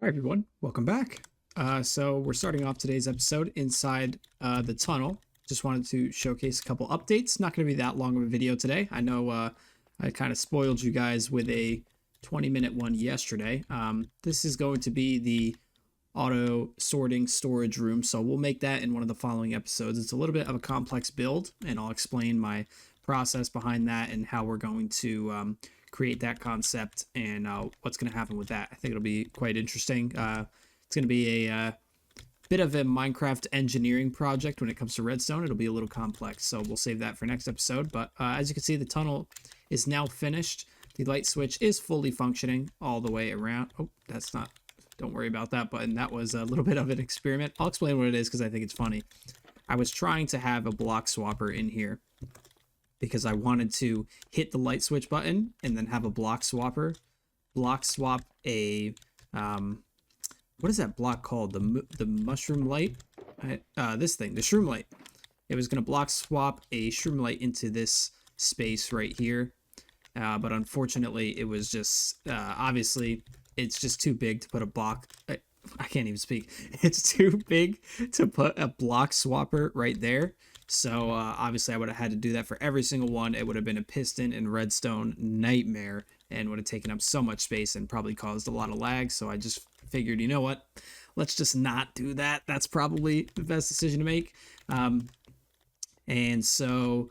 Hi, everyone. Welcome back. So we're starting off today's episode inside the tunnel. Just wanted to showcase a couple updates. Not going to be that long of a video today. I know I kind of spoiled you guys with a 20-minute one yesterday. This is going to be the auto sorting storage room, so we'll make that in one of the following episodes. It's a little bit of a complex build, and I'll explain my process behind that and how we're going to create that concept and what's going to happen with that. I think it'll be quite interesting. It's going to be a bit of a Minecraft engineering project when it comes to redstone. It'll be a little complex, so we'll save that for next episode. But as you can see, the tunnel is now finished. The light switch is fully functioning all the way around. Oh, that's not, don't worry about that button. That was a little bit of an experiment. I'll explain what it is because I think it's funny. I was trying to have a block swapper in here because I wanted to hit the light switch button and then have a block swapper block swap a what is that block called? The mushroom light? This thing, the shroom light. It was going to block swap a shroom light into this space right here. But unfortunately, it was just, obviously, it's just too big to put a block. I can't even speak. It's too big to put a block swapper right there. So obviously, I would have had to do that for every single one. It would have been a piston and redstone nightmare and would have taken up so much space and probably caused a lot of lag. So I just figured, you know what? Let's just not do that. That's probably the best decision to make. And so,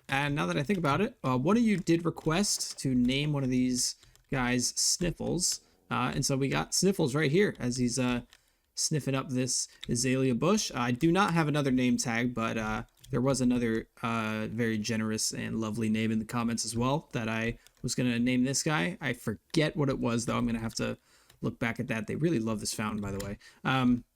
and now that I think about it, one of you did request to name one of these guys Sniffles. And so we got Sniffles right here as he's sniffing up this azalea bush. I do not have another name tag, but there was another very generous and lovely name in the comments as well that I was going to name this guy. I forget what it was, though. I'm going to have to look back at that. They really love this fountain, by the way.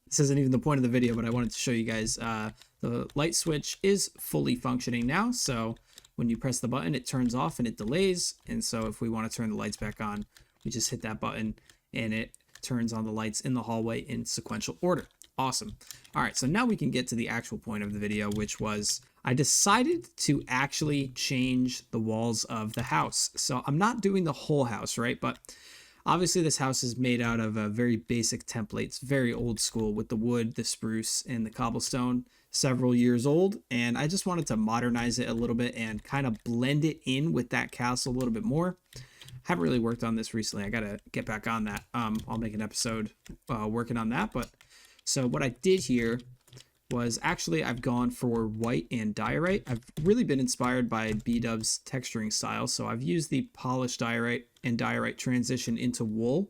This isn't even the point of the video, but I wanted to show you guys the light switch is fully functioning now. So when you press the button, it turns off and it delays. And so if we want to turn the lights back on, we just hit that button and it turns on the lights in the hallway in sequential order. Awesome. All right, so now we can get to the actual point of the video, which was I decided to actually change the walls of the house. So I'm not doing the whole house, right? But obviously this house is made out of a very basic templates, very old school with the wood, the spruce, and the cobblestone, several years old. And I just wanted to modernize it a little bit and kind of blend it in with that castle a little bit more. Haven't really worked on this recently. I gotta get back on that. I'll make an episode working on that. But so what I did here was actually I've gone for white and diorite. I've really been inspired by B-Dub's texturing style. So I've used the polished diorite and diorite transition into wool.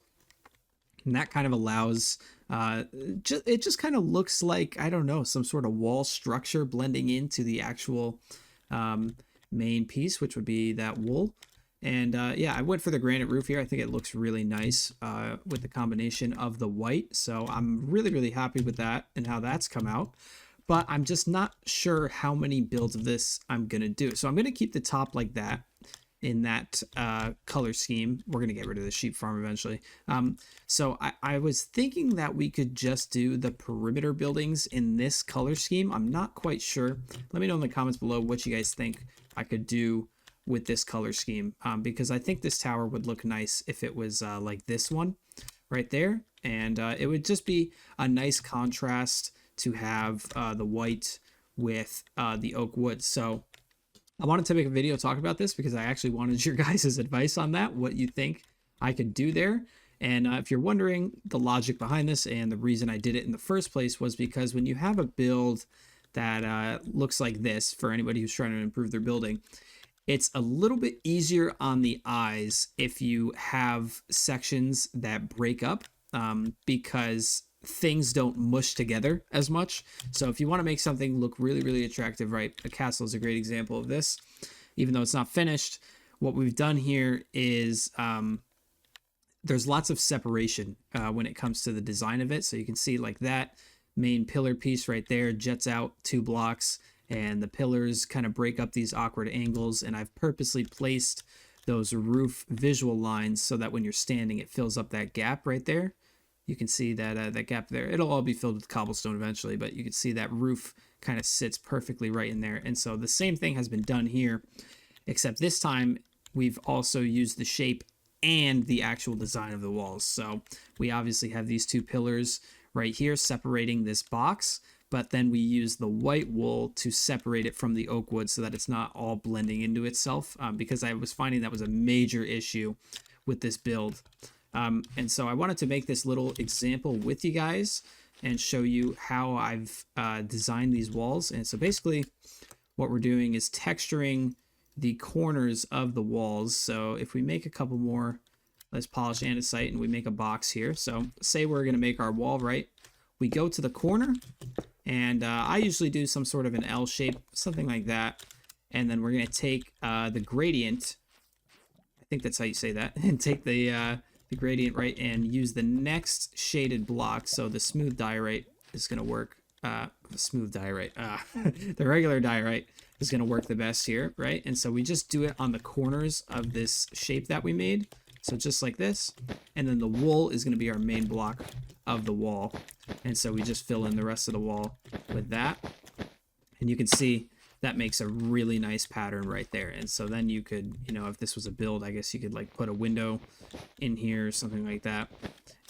And that kind of allows, it just kind of looks like, I don't know, some sort of wall structure blending into the actual main piece, which would be that wool. And yeah, I went for the granite roof here. I think it looks really nice with the combination of the white. So I'm really, really happy with that and how that's come out. But I'm just not sure how many builds of this I'm going to do. So I'm going to keep the top like that in that color scheme. We're going to get rid of the sheep farm eventually. So I was thinking that we could just do the perimeter buildings in this color scheme. I'm not quite sure. Let me know in the comments below what you guys think I could do with this color scheme, because I think this tower would look nice if it was like this one right there, and it would just be a nice contrast to have the white with the oak wood. So I wanted to make a video talk about this because I actually wanted your guys' advice on that, what you think I could do there. And if you're wondering the logic behind this and the reason I did it in the first place was because when you have a build that looks like this, for anybody who's trying to improve their building, it's a little bit easier on the eyes if you have sections that break up because things don't mush together as much. So if you want to make something look really, really attractive, right? A castle is a great example of this. Even though it's not finished, what we've done here is there's lots of separation when it comes to the design of it. So you can see like that main pillar piece right there jets out 2 blocks. And the pillars kind of break up these awkward angles, and I've purposely placed those roof visual lines so that when you're standing, it fills up that gap right there. You can see that that gap there. It'll all be filled with cobblestone eventually, but you can see that roof kind of sits perfectly right in there. And so the same thing has been done here, except this time we've also used the shape and the actual design of the walls. So we obviously have these two pillars right here separating this box, but then we use the white wool to separate it from the oak wood so that it's not all blending into itself, because I was finding that was a major issue with this build. And so I wanted to make this little example with you guys and show you how I've designed these walls. And so basically what we're doing is texturing the corners of the walls. So if we make a couple more, let's polish andesite and we make a box here. So say we're going to make our wall, right? We go to the corner, and I usually do some sort of an L shape, something like that. And then we're going to take the gradient, I think that's how you say that, and take the gradient, right, and use the next shaded block. So the smooth diorite is going to work. The smooth diorite, the regular diorite is going to work the best here, right? And so we just do it on the corners of this shape that we made. So just like this, and then the wool is going to be our main block of the wall. And so we just fill in the rest of the wall with that. And you can see that makes a really nice pattern right there. And so then you could, you know, if this was a build, I guess you could like put a window in here or something like that.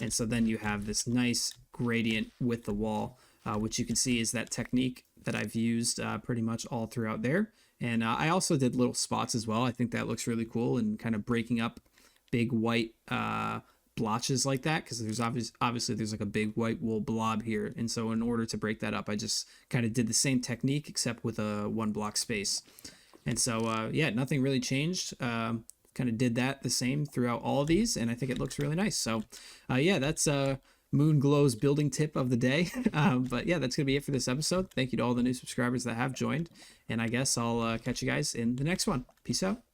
And so then you have this nice gradient with the wall, which you can see is that technique that I've used pretty much all throughout there. And I also did little spots as well. I think that looks really cool, and kind of breaking up big white blotches like that, because there's obviously there's like a big white wool blob here. And so in order to break that up, I just kind of did the same technique except with a 1 block space. And so yeah, nothing really changed. Kind of did that the same throughout all of these, and I think it looks really nice. So yeah, that's Moonglow's building tip of the day. But yeah, that's gonna be it for this episode. Thank you to all the new subscribers that have joined, and I guess I'll catch you guys in the next one. Peace out.